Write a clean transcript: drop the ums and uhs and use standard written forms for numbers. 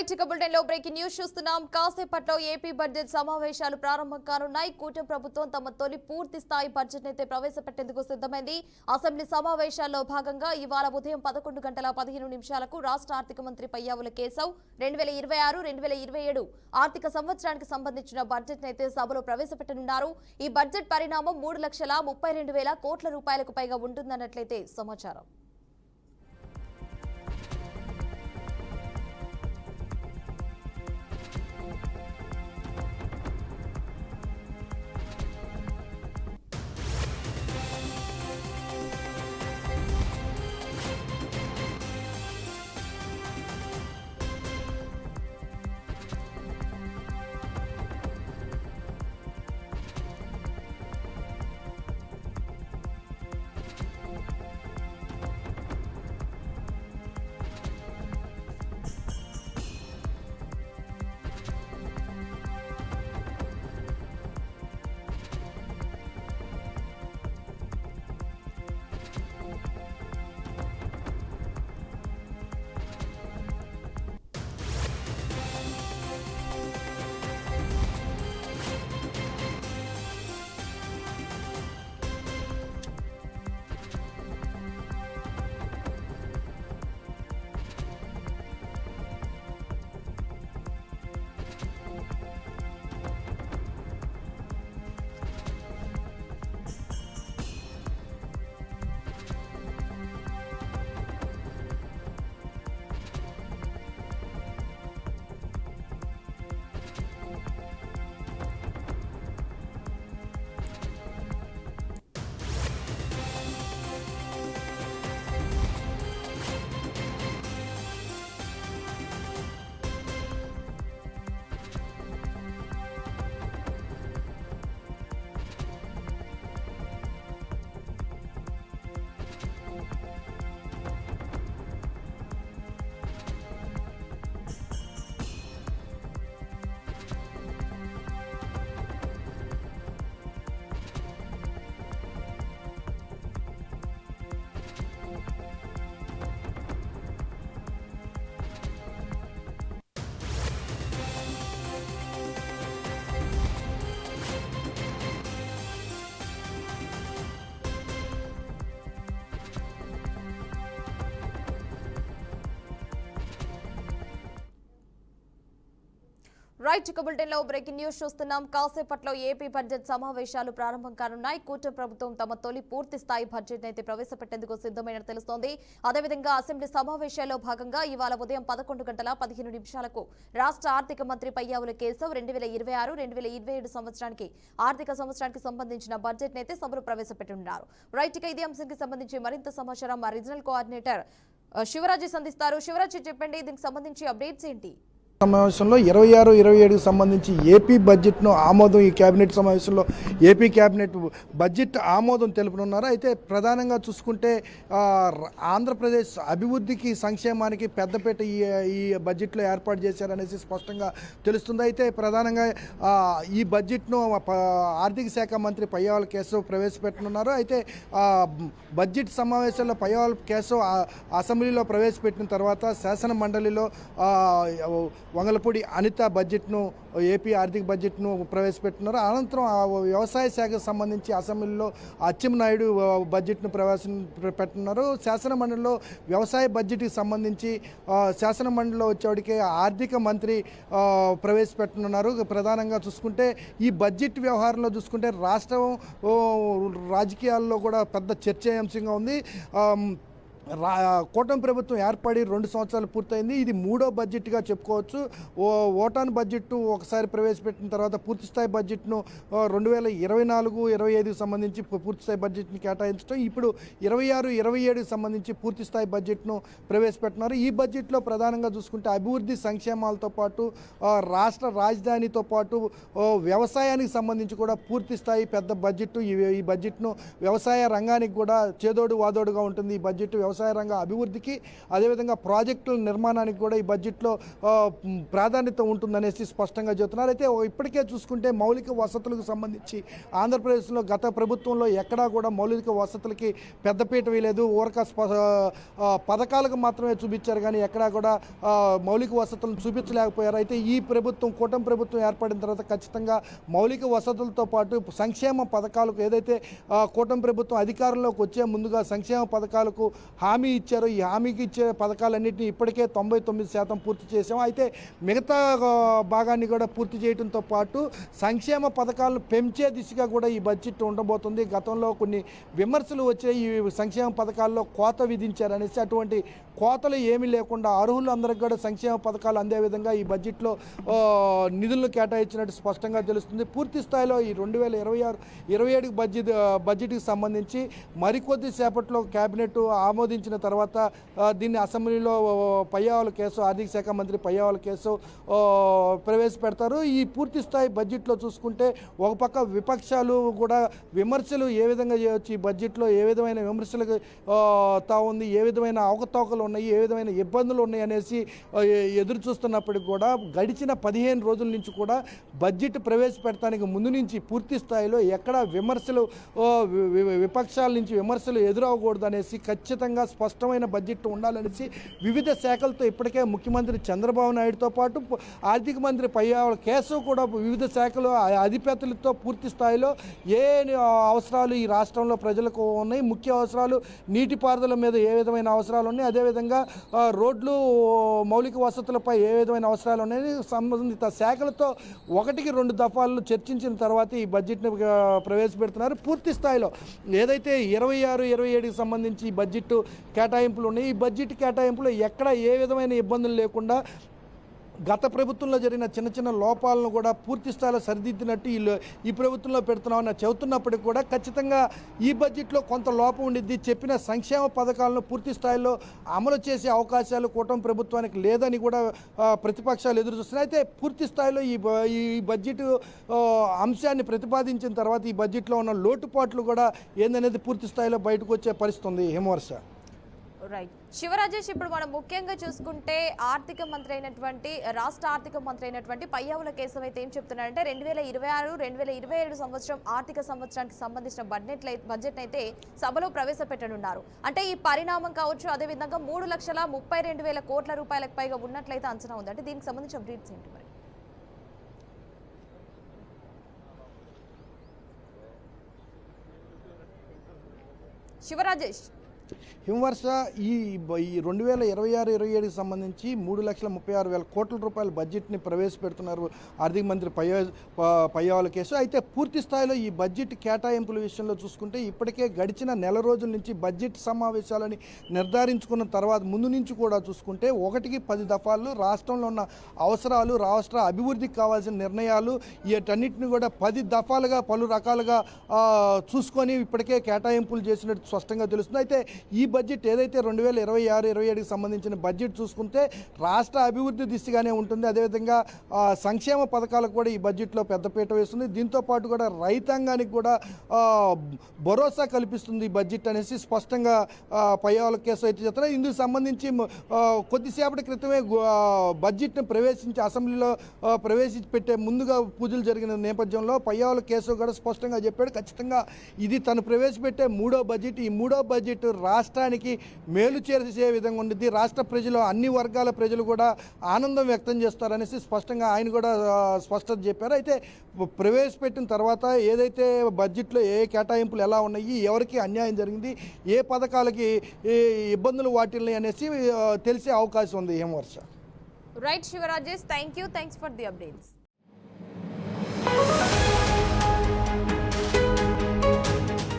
Right bulletin లో breaking news చూస్తున్నాం. కాసేపట్లో ఏపీ బడ్జెట్ సమావేశాలు ప్రారంభం కానున్నాయి. కూటమి ప్రభుత్వం తమ తొలి పూర్తి స్థాయి బడ్జెట్ అయితే ప్రవేశపెట్టేందుకు సిద్ధమైంది. అసెంబ్లీ సమావేశాల్లో భాగంగా ఇవాళ ఉదయం 11:15 రాష్ట్ర ఆర్థిక మంత్రి పయ్యావుల కేశవ్ 2026-2027 ఆర్థిక సంవత్సరానికి సంబంధించిన బడ్జెట్ అయితే సభలో ప్రవేశపెట్టనున్నారు. ఈ బడ్జెట్ పరిణామం 3,32,000 కోట్ల రూపాయలకు పైగా ఉంటుందన్నట్లయితే సమాచారం. రైట్ బులెటిన్ లో బ్రేకింగ్ న్యూస్ చూస్తున్నాం. కాసేపట్లో ఏపీ బడ్జెట్ సమావేశాలు ప్రారంభం కానున్నాయి. కూటమి ప్రభుత్వం తమ తొలి పూర్తి స్థాయి బడ్జెట్ అయితే ప్రవేశపెట్టేందుకు సిద్ధమైనట్టు తెలుస్తోంది. అదేవిధంగా అసెంబ్లీ సమావేశాల్లో భాగంగా ఇవాళ ఉదయం 11:15 రాష్ట్ర ఆర్థిక మంత్రి పయ్యావుల కేశవ్ 2026-2027 ఆర్థిక సంవత్సరానికి సంబంధించిన బడ్జెట్ అయితే సభలో ప్రవేశపెట్టనున్నారు. రైట్ ఇదే అంశానికి సంబంధించి మరింత సమాచారం మా రీజనల్ కోఆర్డినేటర్ శివరాజు సంధిస్తారు. శివరాజు చెప్పండి, దీనికి సంబంధించి అప్డేట్స్ ఏంటి? సమావేశంలో 26-27కు సంబంధించి ఏపీ బడ్జెట్ను ఆమోదం ఈ కేబినెట్ సమావేశంలో ఏపీ కేబినెట్ బడ్జెట్ ఆమోదం తెలుపనున్నారు. అయితే ప్రధానంగా చూసుకుంటే ఆంధ్రప్రదేశ్ అభివృద్ధికి సంక్షేమానికి పెద్దపీట ఈ బడ్జెట్లో ఏర్పాటు చేశారనేసి స్పష్టంగా తెలుస్తుంది. అయితే ప్రధానంగా ఈ బడ్జెట్ను ఆర్థిక శాఖ మంత్రి పయ్యావుల కేశవ్ ప్రవేశపెట్టనున్నారు. అయితే బడ్జెట్ సమావేశంలో పయ్యావుల కేశవ్ అసెంబ్లీలో ప్రవేశపెట్టిన తర్వాత శాసన మండలిలో వంగలపూడి అనిత బడ్జెట్ను ఏపీ ఆర్థిక బడ్జెట్ను ప్రవేశపెట్టున్నారు. అనంతరం వ్యవసాయ శాఖకు సంబంధించి అసెంబ్లీలో అచ్చెన్నాయుడు బడ్జెట్ను ప్రవేశపెట్టున్నారు. శాసన మండలిలో వ్యవసాయ బడ్జెట్కి సంబంధించి శాసన మండలిలో వచ్చేవాడికి ఆర్థిక మంత్రి ప్రవేశపెట్టనున్నారు. ప్రధానంగా చూసుకుంటే ఈ బడ్జెట్ వ్యవహారంలో చూసుకుంటే రాష్ట్రం రాజకీయాల్లో కూడా పెద్ద చర్చాంశంగా ఉంది. కూటమి ప్రభుత్వం ఏర్పడి 2 సంవత్సరాలు పూర్తయింది. ఇది 3వ బడ్జెట్గా చెప్పుకోవచ్చు. ఓటాన్ బడ్జెట్ను ఒకసారి ప్రవేశపెట్టిన తర్వాత పూర్తిస్థాయి బడ్జెట్ను 2024-25కి సంబంధించి పూర్తిస్థాయి బడ్జెట్ని కేటాయించడం, ఇప్పుడు 26-27కి సంబంధించి పూర్తిస్థాయి బడ్జెట్ను ప్రవేశపెట్టినారు. ఈ బడ్జెట్లో ప్రధానంగా చూసుకుంటే అభివృద్ధి సంక్షేమాలతో పాటు రాష్ట్ర రాజధానితో పాటు వ్యవసాయానికి సంబంధించి కూడా పూర్తిస్థాయి పెద్ద బడ్జెట్. ఈ బడ్జెట్ను వ్యవసాయ రంగానికి కూడా చేదోడు వాదోడుగా ఉంటుంది. ఈ బడ్జెట్ వ్యవసాయ వ్యవసాయ రంగ అభివృద్ధికి అదేవిధంగా ప్రాజెక్టుల నిర్మాణానికి కూడా ఈ బడ్జెట్లో ప్రాధాన్యత ఉంటుందనేసి స్పష్టంగా చెబుతున్నారు. అయితే ఇప్పటికే చూసుకుంటే మౌలిక వసతులకు సంబంధించి ఆంధ్రప్రదేశ్లో గత ప్రభుత్వంలో ఎక్కడా కూడా మౌలిక వసతులకి పెద్దపీట వేయలేదు. పథకాలకు మాత్రమే చూపించారు కానీ ఎక్కడా కూడా మౌలిక వసతులను చూపించలేకపోయారు. అయితే ఈ ప్రభుత్వం కూటమి ప్రభుత్వం ఏర్పడిన తర్వాత ఖచ్చితంగా మౌలిక వసతులతో పాటు సంక్షేమ పథకాలకు ఏదైతే కూటమి ప్రభుత్వం అధికారంలోకి వచ్చే ముందుగా సంక్షేమ పథకాలకు హామీ ఇచ్చారో ఈ హామీకి ఇచ్చే పథకాలన్నింటినీ ఇప్పటికే 99% పూర్తి చేసాం. అయితే మిగతా భాగాన్ని కూడా పూర్తి చేయడంతో పాటు సంక్షేమ పథకాలను పెంచే దిశగా కూడా ఈ బడ్జెట్ ఉండబోతుంది. గతంలో కొన్ని విమర్శలు వచ్చాయి ఈ సంక్షేమ పథకాల్లో కోత విధించారనేసి. అటువంటి కోతలు ఏమీ లేకుండా అర్హులందరికీ కూడా సంక్షేమ పథకాలు అందే విధంగా ఈ బడ్జెట్లో నిధులను కేటాయించినట్టు స్పష్టంగా తెలుస్తుంది. పూర్తి స్థాయిలో ఈ 2026-27 బడ్జెట్కి సంబంధించి మరికొద్ది సేపట్లో కేబినెట్ ఆమోదించిన తర్వాత దీన్ని అసెంబ్లీలో పయ్యావుల కేసు ఆర్థిక శాఖ మంత్రి పయ్యావుల కేసు ప్రవేశపెడతారు. ఈ పూర్తి స్థాయి బడ్జెట్లో చూసుకుంటే ఒక పక్క విపక్షాలు కూడా విమర్శలు ఏ విధంగా చేయవచ్చు, ఈ బడ్జెట్లో ఏ విధమైన విమర్శలకు ఉంది, ఏ విధమైన అవకతవకలు ఉన్నాయి, ఏ విధమైన ఇబ్బందులు ఉన్నాయి అనేసి ఎదురు చూస్తున్నప్పటికి కూడా గడిచిన 15 రోజుల నుంచి కూడా బడ్జెట్ ప్రవేశపెడతానికి ముందు నుంచి పూర్తి స్థాయిలో ఎక్కడ విమర్శలు విపక్షాల నుంచి విమర్శలు ఎదురవకూడదు అనేసి ఖచ్చితంగా స్పష్టమైన బడ్జెట్ ఉండాలనేసి వివిధ శాఖలతో ఇప్పటికే ముఖ్యమంత్రి చంద్రబాబు నాయుడుతో పాటు ఆర్థిక మంత్రి పయ్యావుల కేశవ్ కూడా వివిధ శాఖలు అధిపతులతో పూర్తి స్థాయిలో ఏ అవసరాలు ఈ రాష్ట్రంలో ప్రజలకు ఉన్నాయి, ముఖ్య అవసరాలు నీటిపారుదల మీద ఏ విధమైన అవసరాలు ఉన్నాయి, అదేవిధంగా రోడ్లు మౌలిక వసతులపై ఏ విధమైన అవసరాలు ఉన్నాయని సంబంధిత శాఖలతో 1-2 దఫాలు చర్చించిన తర్వాత ఈ బడ్జెట్ని ప్రవేశపెడుతున్నారు. పూర్తి స్థాయిలో ఏదైతే 26-27కి సంబంధించి ఈ బడ్జెట్ కేటాయింపులు ఉన్నాయి, ఈ బడ్జెట్ కేటాయింపులు ఎక్కడ ఏ విధమైన ఇబ్బందులు లేకుండా గత ప్రభుత్వంలో జరిగిన చిన్న చిన్న లోపాలను కూడా పూర్తి స్థాయిలో సరిదిద్దినట్టు ఈ ప్రభుత్వంలో పెడుతున్నామని చెబుతున్నప్పటికీ కూడా ఖచ్చితంగా ఈ బడ్జెట్లో కొంత లోపం ఉండిద్ది. చెప్పిన సంక్షేమ పథకాలను పూర్తి స్థాయిలో అమలు చేసే అవకాశాలు కూటమి ప్రభుత్వానికి లేదని కూడా ప్రతిపక్షాలు ఎదురు చూస్తున్నాయి. అయితే పూర్తి స్థాయిలో ఈ బడ్జెట్ అంశాన్ని ప్రతిపాదించిన తర్వాత ఈ బడ్జెట్లో ఉన్న లోటుపాట్లు కూడా ఏందనేది పూర్తి స్థాయిలో బయటకు వచ్చే పరిస్థితి ఉంది. హిమవర్ష. రైట్ శివరాజేష్, ఇప్పుడు మనం ముఖ్యంగా చూసుకుంటే రాష్ట్ర ఆర్థిక మంత్రి అయినటువంటి పయ్యావుల కేశవ్ అయితే ఏం చెప్తున్నారంటే 2026-2027 సంవత్సరం ఆర్థిక సంవత్సరానికి సంబంధించిన బడ్జెట్ అయితే సభలో ప్రవేశపెట్టనున్నారు. అంటే ఈ పరిణామం కావచ్చు, అదేవిధంగా 3,32,000 కోట్ల రూపాయలకు పైగా ఉన్నట్లయితే అంచనా ఉంది. అంటే దీనికి సంబంధించిన బ్రీఫ్స్ ఏంటి మరి? శివరాజేష్. హిమవర్ష ఈ 2026-27కి సంబంధించి 3,36,000 కోట్ల రూపాయల బడ్జెట్ని ప్రవేశపెడుతున్నారు ఆర్థిక మంత్రి పయ్యావుల కేసు. అయితే పూర్తి స్థాయిలో ఈ బడ్జెట్ కేటాయింపుల విషయంలో చూసుకుంటే ఇప్పటికే గడిచిన నెల రోజుల నుంచి బడ్జెట్ సమావేశాలని నిర్ధారించుకున్న తర్వాత ముందు నుంచి కూడా చూసుకుంటే 1-10 దఫాలు రాష్ట్రంలో ఉన్న అవసరాలు, రాష్ట్ర అభివృద్ధికి కావాల్సిన నిర్ణయాలు వీటన్నిటిని కూడా 10 దఫాలుగా పలు రకాలుగా చూసుకొని ఇప్పటికే కేటాయింపులు చేసినట్టు స్పష్టంగా తెలుస్తుంది. అయితే ఈ బడ్జెట్ ఏదైతే 2026-27కి సంబంధించిన బడ్జెట్ చూసుకుంటే రాష్ట్ర అభివృద్ధి దిశగానే ఉంటుంది. అదేవిధంగా సంక్షేమ పథకాలకు కూడా ఈ బడ్జెట్లో పెద్దపీట వేస్తుంది. దీంతో పాటు కూడా రైతాంగానికి కూడా భరోసా కల్పిస్తుంది ఈ బడ్జెట్ అనేసి స్పష్టంగా పయ్యావుల కేసు అయితే చెప్తున్నారు. ఇందుకు సంబంధించి కొద్దిసేపటి క్రితమే బడ్జెట్ను అసెంబ్లీలో ప్రవేశపెట్టే ముందుగా పూజలు జరిగిన నేపథ్యంలో పయ్యావుల కేసు కూడా స్పష్టంగా చెప్పాడు. ఖచ్చితంగా ఇది తను ప్రవేశపెట్టే 3వ బడ్జెట్. ఈ 3వ బడ్జెట్ రాష్ట్రానికి మేలు చేసే విధంగా ఉంటుంది. రాష్ట్ర ప్రజలు, అన్ని వర్గాల ప్రజలు కూడా ఆనందం వ్యక్తం చేస్తారనేసి స్పష్టంగా ఆయన కూడా స్పష్టత చెప్పారు. అయితే ప్రవేశపెట్టిన తర్వాత ఏదైతే బడ్జెట్లో ఏ కేటాయింపులు ఎలా ఉన్నాయి, ఎవరికి అన్యాయం జరిగింది, ఏ పథకాలకి ఇబ్బందులు వాటిల్ని అనేసి తెలిసే అవకాశం ఉంది. Himavarsha. Right Sivarajesh, thanks for the updates.